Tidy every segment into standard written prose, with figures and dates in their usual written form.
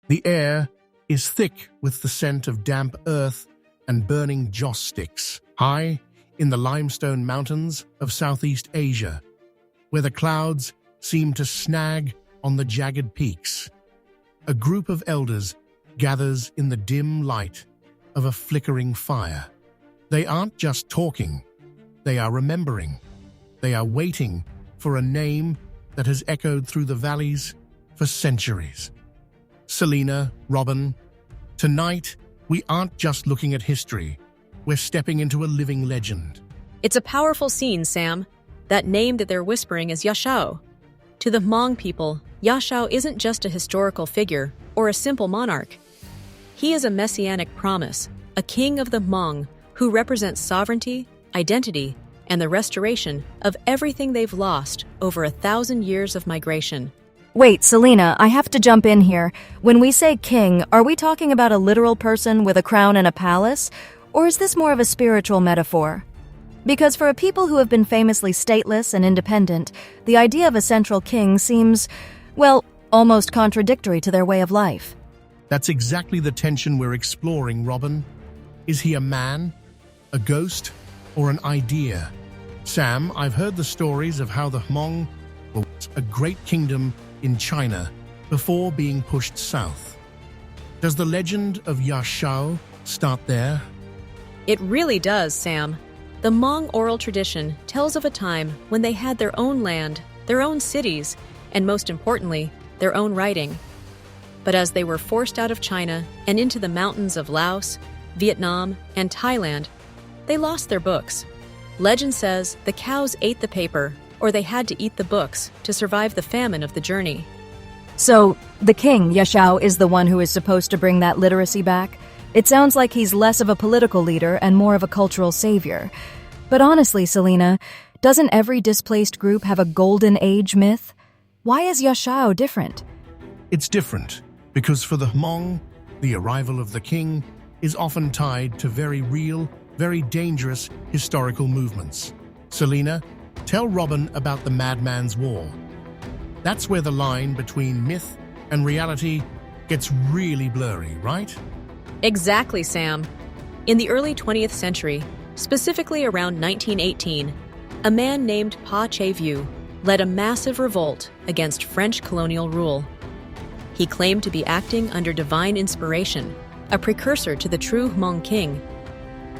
The air is thick with the scent of damp earth and burning joss sticks, high in the limestone mountains of Southeast Asia, where the clouds seem to snag on the jagged peaks. A group of elders gathers in the dim light of a flickering fire. They aren't just talking, they are remembering. They are waiting for a name that has echoed through the valleys for centuries. Selena, Robin, tonight we aren't just looking at history, we're stepping into a living legend. It's a powerful scene, Sam. That name that they're whispering is Yahshao. To the Hmong people, Yahshao isn't just a historical figure or a simple monarch. He is a messianic promise, a king of the Hmong who represents sovereignty, identity, and the restoration of everything they've lost over 1,000 years of migration. Wait, Selena, I have to jump in here. When we say king, are we talking about a literal person with a crown and a palace? Or is this more of a spiritual metaphor? Because for a people who have been famously stateless and independent, the idea of a central king seems, well, almost contradictory to their way of life. That's exactly the tension we're exploring, Robin. Is he a man, a ghost, or an idea? Sam, I've heard the stories of how the Hmong were a great kingdom in China before being pushed south. Does the legend of Yahshao start there? It really does, Sam. The Hmong oral tradition tells of a time when they had their own land, their own cities, and most importantly, their own writing. But as they were forced out of China and into the mountains of Laos, Vietnam, and Thailand, they lost their books. Legend says the cows ate the paper, or they had to eat the books to survive the famine of the journey. So, the king, Yahshao, is the one who is supposed to bring that literacy back? It sounds like he's less of a political leader and more of a cultural savior. But honestly, Selena, doesn't every displaced group have a golden age myth? Why is Yahshao different? It's different because for the Hmong, the arrival of the king is often tied to very real, very dangerous historical movements. Selena, tell Robin about the Madman's War. That's where the line between myth and reality gets really blurry, right? Exactly, Sam. In the early 20th century, specifically around 1918, a man named Pa Che-Vieux led a massive revolt against French colonial rule. He claimed to be acting under divine inspiration, a precursor to the true Hmong king.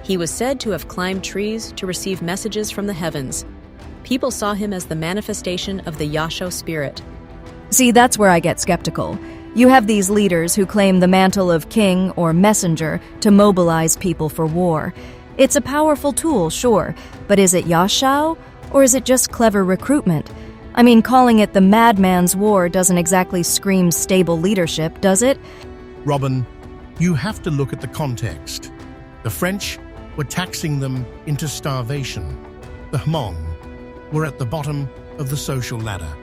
He was said to have climbed trees to receive messages from the heavens. People saw him as the manifestation of the Yahshao spirit. See, that's where I get skeptical. You have these leaders who claim the mantle of king or messenger to mobilize people for war. It's a powerful tool, sure, but is it Yahshao, or is it just clever recruitment? I mean, calling it the Madman's War doesn't exactly scream stable leadership, does it? Robin, you have to look at the context. The French were taxing them into starvation. The Hmong were at the bottom of the social ladder.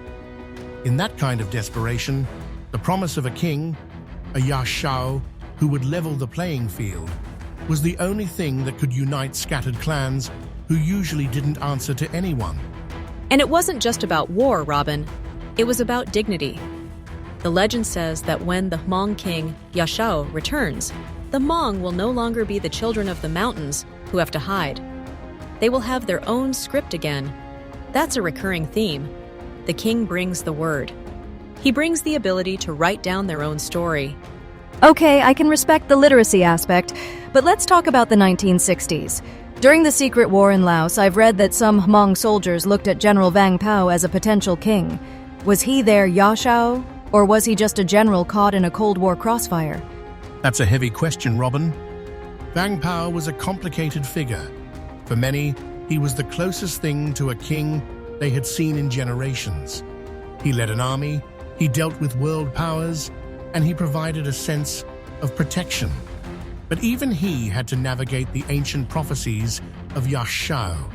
In that kind of desperation, the promise of a king, a Yahshao, who would level the playing field, was the only thing that could unite scattered clans who usually didn't answer to anyone. And it wasn't just about war, Robin. It was about dignity. The legend says that when the Hmong king, Yahshao, returns, the Hmong will no longer be the children of the mountains who have to hide. They will have their own script again. That's a recurring theme. The king brings the word. He brings the ability to write down their own story. Okay, I can respect the literacy aspect, but let's talk about the 1960s. During the secret war in Laos, I've read that some Hmong soldiers looked at General Vang Pao as a potential king. Was he their Yahshao, or was he just a general caught in a Cold War crossfire? That's a heavy question, Robin. Vang Pao was a complicated figure. For many, he was the closest thing to a king they had seen in generations. He led an army, he dealt with world powers, and he provided a sense of protection. But even he had to navigate the ancient prophecies of Yahshao.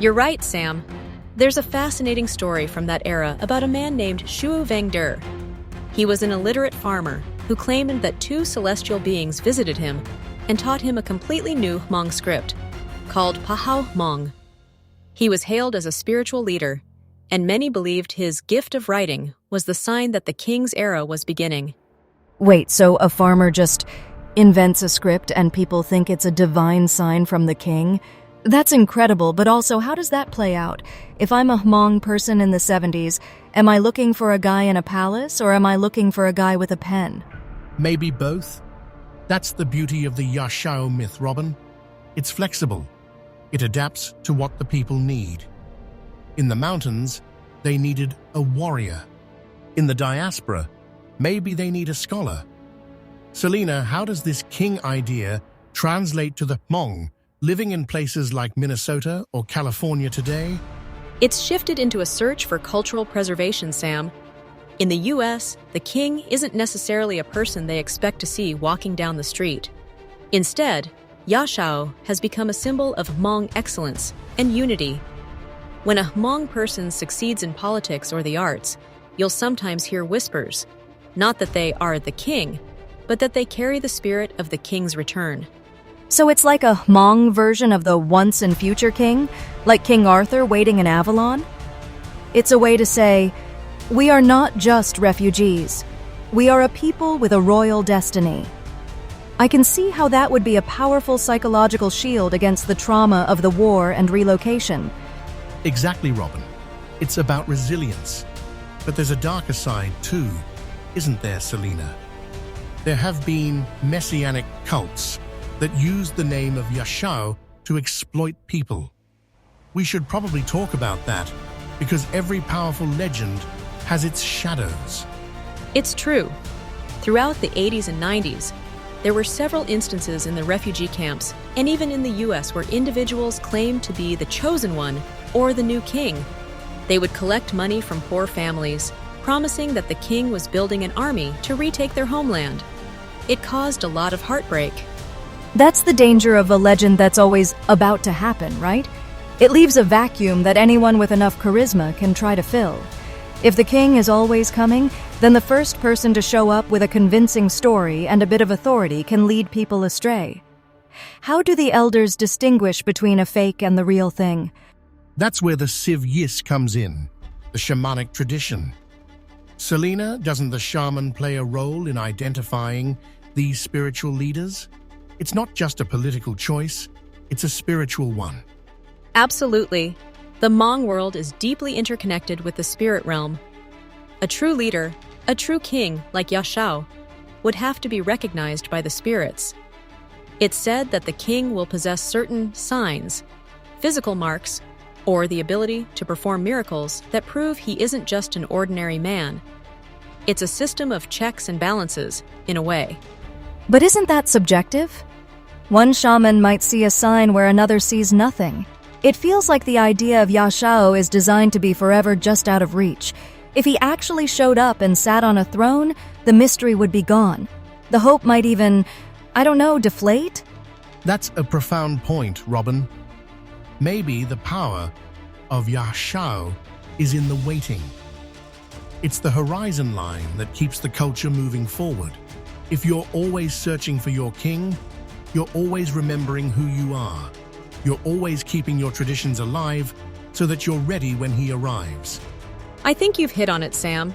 You're right, Sam. There's a fascinating story from that era about a man named Shuo Vengder. He was an illiterate farmer who claimed that two celestial beings visited him and taught him a completely new Hmong script called Pahao Hmong. He was hailed as a spiritual leader, and many believed his gift of writing was the sign that the king's era was beginning. Wait, so a farmer just invents a script and people think it's a divine sign from the king? That's incredible, but also how does that play out? If I'm a Hmong person in the 70s, am I looking for a guy in a palace or am I looking for a guy with a pen? Maybe both. That's the beauty of the Yahshao myth, Robin. It's flexible. It adapts to what the people need. In the mountains, they needed a warrior. In the diaspora, maybe they need a scholar. Selena, how does this king idea translate to the Hmong living in places like Minnesota or California today? It's shifted into a search for cultural preservation, Sam. In the U.S., the king isn't necessarily a person they expect to see walking down the street. Instead, Yahshao has become a symbol of Hmong excellence and unity. When a Hmong person succeeds in politics or the arts, you'll sometimes hear whispers, not that they are the king, but that they carry the spirit of the king's return. So it's like a Hmong version of the once and future king, like King Arthur waiting in Avalon? It's a way to say, we are not just refugees. We are a people with a royal destiny. I can see how that would be a powerful psychological shield against the trauma of the war and relocation. Exactly, Robin. It's about resilience. But there's a darker side too, isn't there, Selena? There have been messianic cults that use the name of Yahshao to exploit people. We should probably talk about that, because every powerful legend has its shadows. It's true. Throughout the 80s and 90s, there were several instances in the refugee camps, and even in the U.S., where individuals claimed to be the chosen one or the new king. They would collect money from poor families, promising that the king was building an army to retake their homeland. It caused a lot of heartbreak. That's the danger of a legend that's always about to happen, right? It leaves a vacuum that anyone with enough charisma can try to fill. If the king is always coming, then the first person to show up with a convincing story and a bit of authority can lead people astray. How do the elders distinguish between a fake and the real thing? That's where the Civ Yis comes in, the shamanic tradition. Selena, doesn't the shaman play a role in identifying these spiritual leaders? It's not just a political choice, it's a spiritual one. Absolutely. The Hmong world is deeply interconnected with the spirit realm. A true leader, a true king like Yahshao, would have to be recognized by the spirits. It's said that the king will possess certain signs, physical marks, or the ability to perform miracles that prove he isn't just an ordinary man. It's a system of checks and balances, in a way. But isn't that subjective? One shaman might see a sign where another sees nothing. It feels like the idea of Yahshao is designed to be forever just out of reach. If he actually showed up and sat on a throne, the mystery would be gone. The hope might even, deflate? That's a profound point, Robin. Maybe the power of Yahshao is in the waiting. It's the horizon line that keeps the culture moving forward. If you're always searching for your king, you're always remembering who you are. You're always keeping your traditions alive so that you're ready when he arrives. I think you've hit on it, Sam.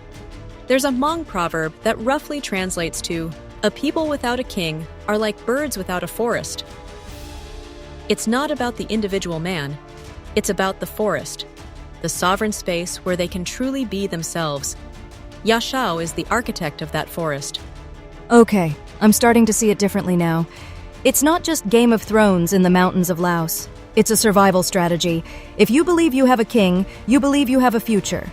There's a Hmong proverb that roughly translates to, "A people without a king are like birds without a forest." It's not about the individual man, it's about the forest, the sovereign space where they can truly be themselves. Yahshao is the architect of that forest. Okay, I'm starting to see it differently now. It's not just Game of Thrones in the mountains of Laos. It's a survival strategy. If you believe you have a king, you believe you have a future.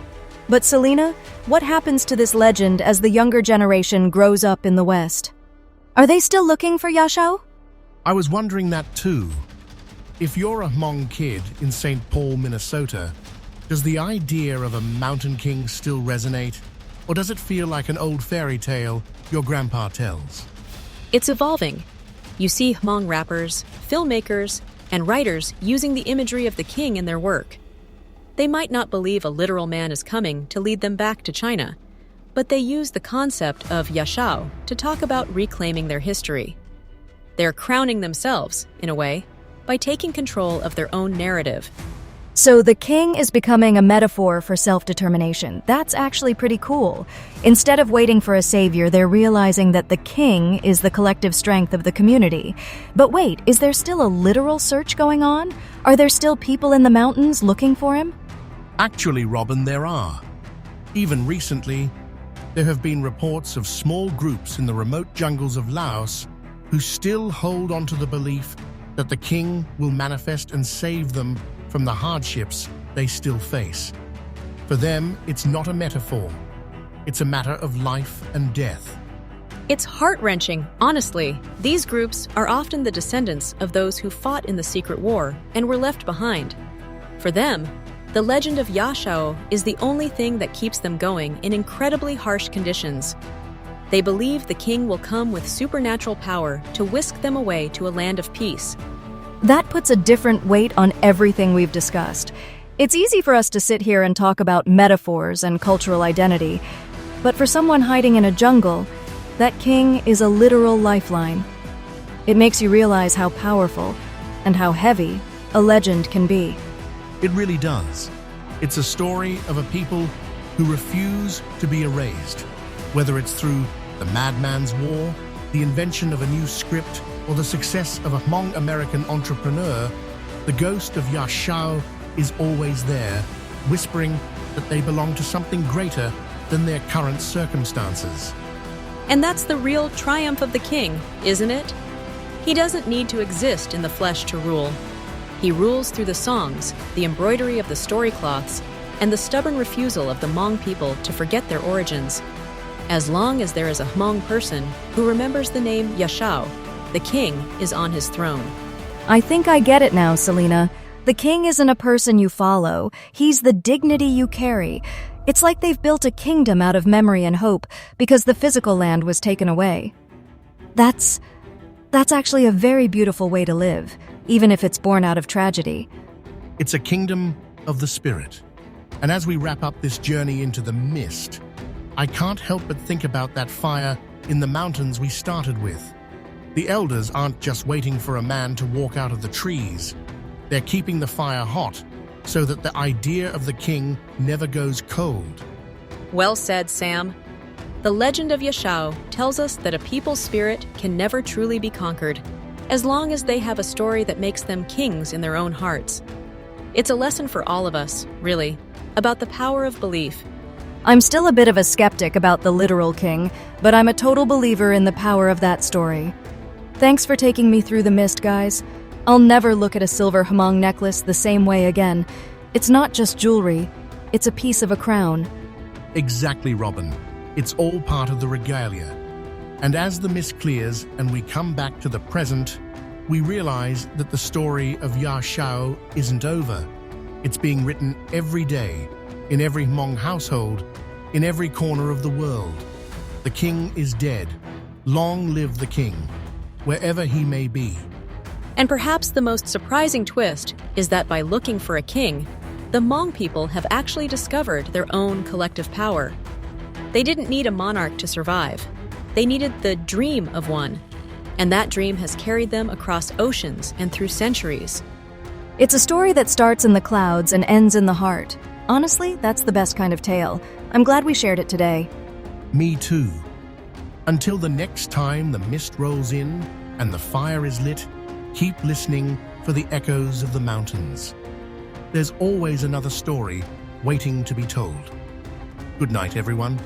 But Selena, what happens to this legend as the younger generation grows up in the West? Are they still looking for Yahshao? I was wondering that too. If you're a Hmong kid in St. Paul, Minnesota, does the idea of a mountain king still resonate? Or does it feel like an old fairy tale your grandpa tells? It's evolving. You see Hmong rappers, filmmakers, and writers using the imagery of the king in their work. They might not believe a literal man is coming to lead them back to China, but they use the concept of Yahshao to talk about reclaiming their history. They're crowning themselves, in a way, by taking control of their own narrative. So the king is becoming a metaphor for self-determination. That's actually pretty cool. Instead of waiting for a savior, they're realizing that the king is the collective strength of the community. But wait, is there still a literal search going on? Are there still people in the mountains looking for him? Actually, Robin, there are. Even recently, there have been reports of small groups in the remote jungles of Laos who still hold on to the belief that the king will manifest and save them from the hardships they still face. For them, it's not a metaphor. It's a matter of life and death. It's heart-wrenching, honestly. These groups are often the descendants of those who fought in the secret war and were left behind. For them, the legend of Yahshao is the only thing that keeps them going in incredibly harsh conditions. They believe the king will come with supernatural power to whisk them away to a land of peace. That puts a different weight on everything we've discussed. It's easy for us to sit here and talk about metaphors and cultural identity, but for someone hiding in a jungle, that king is a literal lifeline. It makes you realize how powerful and how heavy a legend can be. It really does. It's a story of a people who refuse to be erased, whether it's through the Madman's War, the invention of a new script, or the success of a Hmong American entrepreneur. The ghost of Yahshao is always there, whispering that they belong to something greater than their current circumstances. And that's the real triumph of the king, isn't it? He doesn't need to exist in the flesh to rule. He rules through the songs, the embroidery of the story cloths, and the stubborn refusal of the Hmong people to forget their origins. As long as there is a Hmong person who remembers the name Yahshao, the king is on his throne. I think I get it now, Selena. The king isn't a person you follow. He's the dignity you carry. It's like they've built a kingdom out of memory and hope because the physical land was taken away. That's actually a very beautiful way to live, even if it's born out of tragedy. It's a kingdom of the spirit. And as we wrap up this journey into the mist, I can't help but think about that fire in the mountains we started with. The elders aren't just waiting for a man to walk out of the trees. They're keeping the fire hot so that the idea of the king never goes cold. Well said, Sam. The legend of Yahshao tells us that a people's spirit can never truly be conquered, as long as they have a story that makes them kings in their own hearts. It's a lesson for all of us, really, about the power of belief. I'm still a bit of a skeptic about the literal king, but I'm a total believer in the power of that story. Thanks for taking me through the mist, guys. I'll never look at a silver Hmong necklace the same way again. It's not just jewelry, it's a piece of a crown. Exactly, Robin. It's all part of the regalia. And as the mist clears and we come back to the present, we realize that the story of Yahshao isn't over. It's being written every day, in every Hmong household, in every corner of the world. The king is dead. Long live the king, wherever he may be. And perhaps the most surprising twist is that by looking for a king, the Hmong people have actually discovered their own collective power. They didn't need a monarch to survive. They needed the dream of one. And that dream has carried them across oceans and through centuries. It's a story that starts in the clouds and ends in the heart. Honestly, that's the best kind of tale. I'm glad we shared it today. Me too. Until the next time the mist rolls in and the fire is lit, keep listening for the echoes of the mountains. There's always another story waiting to be told. Good night, everyone.